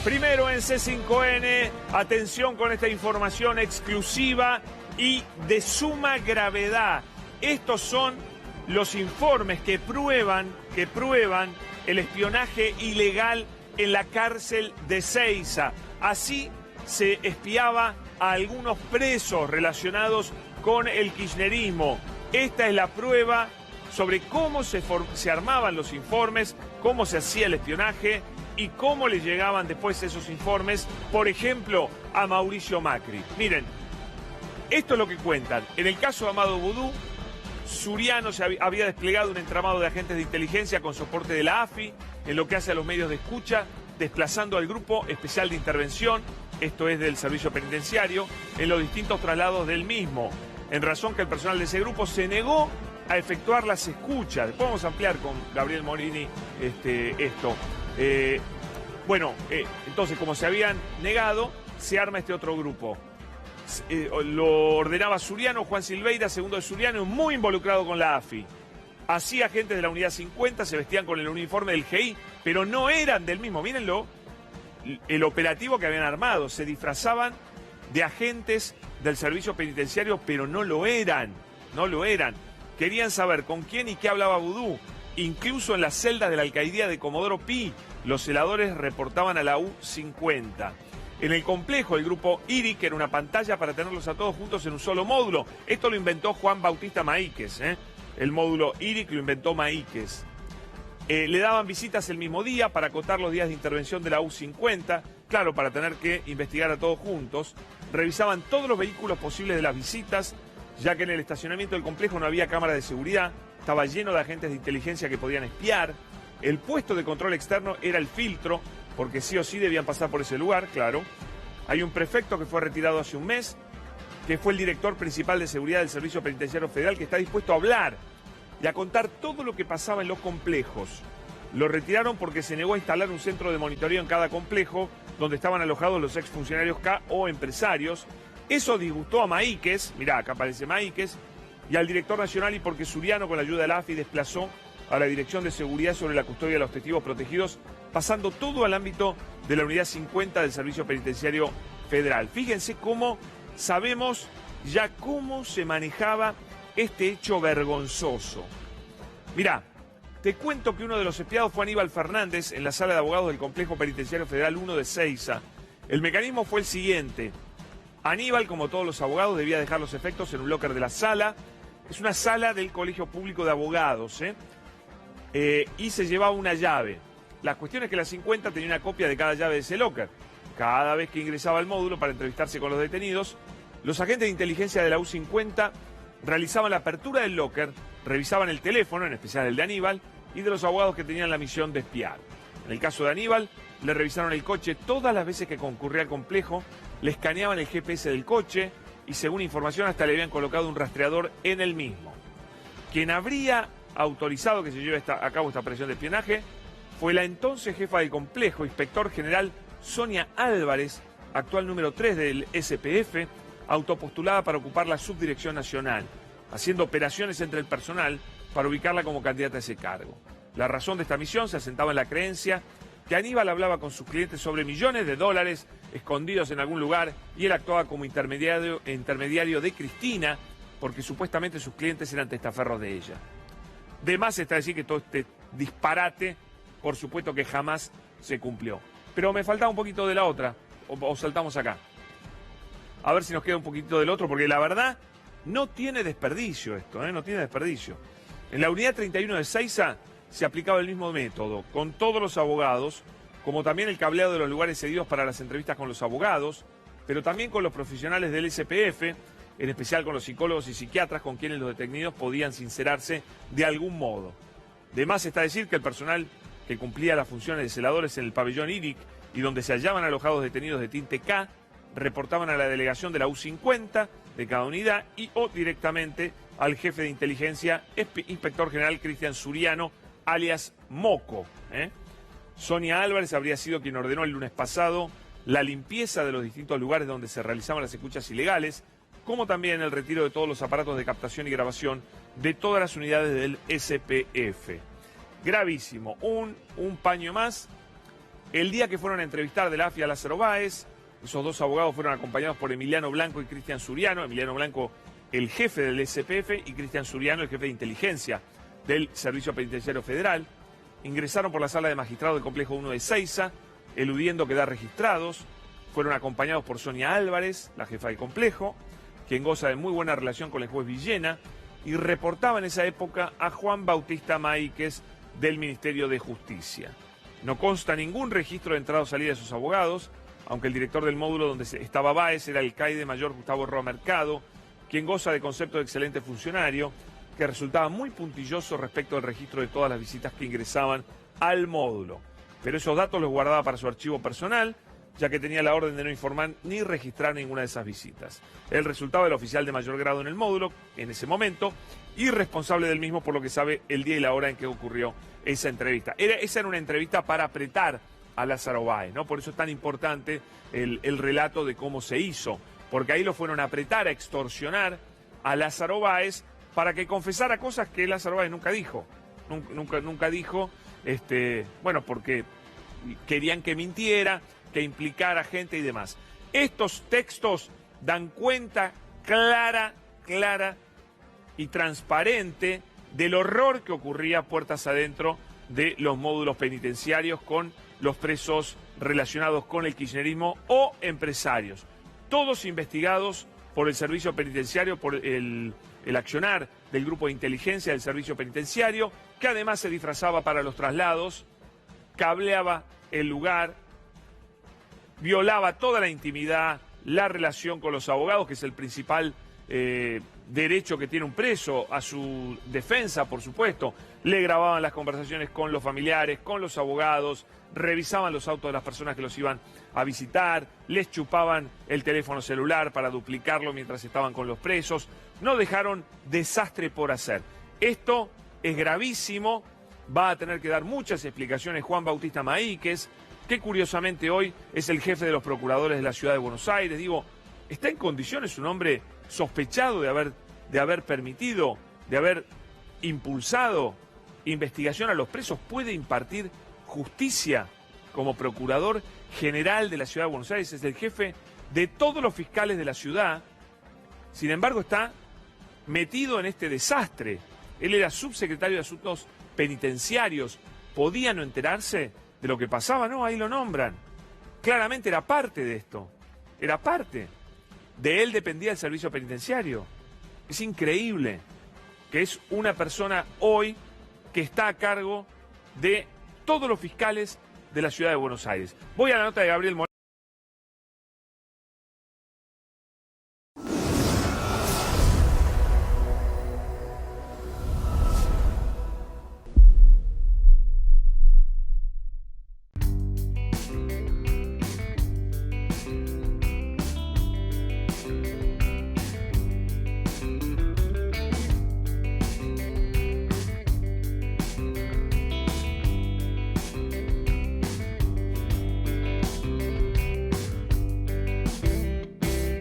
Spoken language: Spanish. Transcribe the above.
Primero en C5N, atención con esta información exclusiva y de suma gravedad. Estos son los informes que prueban el espionaje ilegal en la cárcel de Seiza. Así se espiaba a algunos presos relacionados con el kirchnerismo. Esta es la prueba sobre cómo se armaban los informes, cómo se hacía el espionaje y cómo le llegaban después esos informes, por ejemplo, a Mauricio Macri. Miren, esto es lo que cuentan. En el caso de Amado Vudú, Suriano había desplegado un entramado de agentes de inteligencia con soporte de la AFI en lo que hace a los medios de escucha, desplazando al Grupo Especial de Intervención, esto es del Servicio Penitenciario, en los distintos traslados del mismo, en razón que el personal de ese grupo se negó a efectuar las escuchas. Después vamos a ampliar con Gabriel Morini esto. Entonces, como se habían negado, se arma este otro grupo. Lo ordenaba Suriano, Juan Silveira, segundo de Suriano, muy involucrado con la AFI. Así agentes de la Unidad 50 se vestían con el uniforme del GI, pero no eran del mismo. Mírenlo, el operativo que habían armado. Se disfrazaban de agentes del servicio penitenciario, pero no lo eran. Querían saber con quién y qué hablaba Vudú. Incluso en las celdas de la alcaidía de Comodoro Pi, los celadores reportaban a la U50. En el complejo, el grupo IRI, que era una pantalla para tenerlos a todos juntos en un solo módulo. Esto lo inventó Juan Bautista Maíquez, El módulo IRIC lo inventó Maíquez. Le daban visitas el mismo día para acotar los días de intervención de la U50, claro, para tener que investigar a todos juntos. Revisaban todos los vehículos posibles de las visitas, ya que en el estacionamiento del complejo no había cámara de seguridad, estaba lleno de agentes de inteligencia que podían espiar. El puesto de control externo era el filtro, porque sí o sí debían pasar por ese lugar, claro. Hay un prefecto que fue retirado hace un mes, que fue el director principal de seguridad del Servicio Penitenciario Federal, que está dispuesto a hablar y a contar todo lo que pasaba en los complejos. Lo retiraron porque se negó a instalar un centro de monitoreo en cada complejo, donde estaban alojados los exfuncionarios K o empresarios. Eso disgustó a Maíquez, mirá, acá aparece Maíquez, y al director nacional, y porque Suriano, con la ayuda de la AFI, desplazó a la Dirección de Seguridad sobre la custodia de los testigos protegidos, pasando todo al ámbito de la Unidad 50 del Servicio Penitenciario Federal. Fíjense cómo sabemos ya cómo se manejaba este hecho vergonzoso. Mirá, te cuento que uno de los espiados fue Aníbal Fernández en la sala de abogados del Complejo Penitenciario Federal 1 de Seiza. El mecanismo fue el siguiente. Aníbal, como todos los abogados, debía dejar los efectos en un locker de la sala. Es una sala del Colegio Público de Abogados, y se llevaba una llave. La cuestión es que la 50 tenía una copia de cada llave de ese locker. Cada vez que ingresaba al módulo para entrevistarse con los detenidos, los agentes de inteligencia de la U50 realizaban la apertura del locker, revisaban el teléfono, en especial el de Aníbal, y de los abogados que tenían la misión de espiar. En el caso de Aníbal, le revisaron el coche todas las veces que concurría al complejo, le escaneaban el GPS del coche y, según información, hasta le habían colocado un rastreador en el mismo. Quien habría autorizado que se lleve a cabo esta operación de espionaje fue la entonces jefa del complejo, inspector general Sonia Álvarez, actual número 3 del SPF, autopostulada para ocupar la subdirección nacional, haciendo operaciones entre el personal para ubicarla como candidata a ese cargo. La razón de esta misión se asentaba en la creencia que Aníbal hablaba con sus clientes sobre millones de dólares escondidos en algún lugar y él actuaba como intermediario de Cristina porque supuestamente sus clientes eran testaferros de ella. De más está decir que todo este disparate, por supuesto que jamás se cumplió. Pero me faltaba un poquito de la otra, o saltamos acá. A ver si nos queda un poquito del otro, porque la verdad no tiene desperdicio esto, no tiene desperdicio. En la unidad 31 de Seiza se aplicaba el mismo método, con todos los abogados, como también el cableado de los lugares cedidos para las entrevistas con los abogados, pero también con los profesionales del SPF, en especial con los psicólogos y psiquiatras con quienes los detenidos podían sincerarse de algún modo. De más está decir que el personal que cumplía las funciones de celadores en el pabellón IRIC y donde se hallaban alojados detenidos de tinte K, reportaban a la delegación de la U50 de cada unidad y o directamente al jefe de inteligencia, inspector general Cristian Suriano, alias Moco. Sonia Álvarez habría sido quien ordenó el lunes pasado la limpieza de los distintos lugares donde se realizaban las escuchas ilegales, como también el retiro de todos los aparatos de captación y grabación de todas las unidades del SPF. Gravísimo, un paño más El día que fueron a entrevistar de la AFI a Lázaro Báez, esos dos abogados fueron acompañados por Emiliano Blanco y Cristian Suriano. Emiliano Blanco, el jefe del SPF, y Cristian Suriano, el jefe de inteligencia del Servicio Penitenciario Federal. Ingresaron por la sala de magistrados del complejo 1 de Ezeiza, eludiendo quedar registrados. Fueron acompañados por Sonia Álvarez, la jefa del complejo, quien goza de muy buena relación con el juez Villena, y reportaba en esa época a Juan Bautista Maíquez del Ministerio de Justicia. No consta ningún registro de entrada o salida de sus abogados, aunque el director del módulo donde estaba Báez era el alcaide mayor Gustavo Roa Mercado, quien goza de concepto de excelente funcionario, que resultaba muy puntilloso respecto del registro de todas las visitas que ingresaban al módulo. Pero esos datos los guardaba para su archivo personal, ya que tenía la orden de no informar ni registrar ninguna de esas visitas. El resultado del oficial de mayor grado en el módulo, en ese momento, y responsable del mismo por lo que sabe el día y la hora en que ocurrió esa entrevista. Esa era una entrevista para apretar a Lázaro Báez, ¿no? Por eso es tan importante el relato de cómo se hizo, porque ahí lo fueron a apretar, a extorsionar a Lázaro Báez para que confesara cosas que Lázaro Báez nunca dijo. Nunca dijo, bueno, porque querían que mintiera, que implicara gente y demás. Estos textos dan cuenta clara y transparente del horror que ocurría puertas adentro de los módulos penitenciarios con los presos relacionados con el kirchnerismo o empresarios. Todos investigados por el servicio penitenciario, por el accionar del grupo de inteligencia del servicio penitenciario, que además se disfrazaba para los traslados, cableaba el lugar, violaba toda la intimidad, la relación con los abogados, que es el principal derecho que tiene un preso a su defensa, por supuesto. Le grababan las conversaciones con los familiares, con los abogados, revisaban los autos de las personas que los iban a visitar, les chupaban el teléfono celular para duplicarlo mientras estaban con los presos. No dejaron desastre por hacer. Esto es gravísimo, va a tener que dar muchas explicaciones Juan Bautista Maíquez, que curiosamente hoy es el jefe de los procuradores de la Ciudad de Buenos Aires. Digo, ¿está en condiciones un hombre sospechado de haber permitido, de haber impulsado investigación a los presos? ¿Puede impartir justicia como procurador general de la Ciudad de Buenos Aires? Es el jefe de todos los fiscales de la ciudad. Sin embargo, está metido en este desastre. Él era subsecretario de Asuntos Penitenciarios. ¿Podía no enterarse de lo que pasaba? No, ahí lo nombran. Claramente era parte de esto. Era parte. De él dependía el servicio penitenciario. Es increíble que es una persona hoy que está a cargo de todos los fiscales de la Ciudad de Buenos Aires. Voy a la nota de Gabriel Moreno.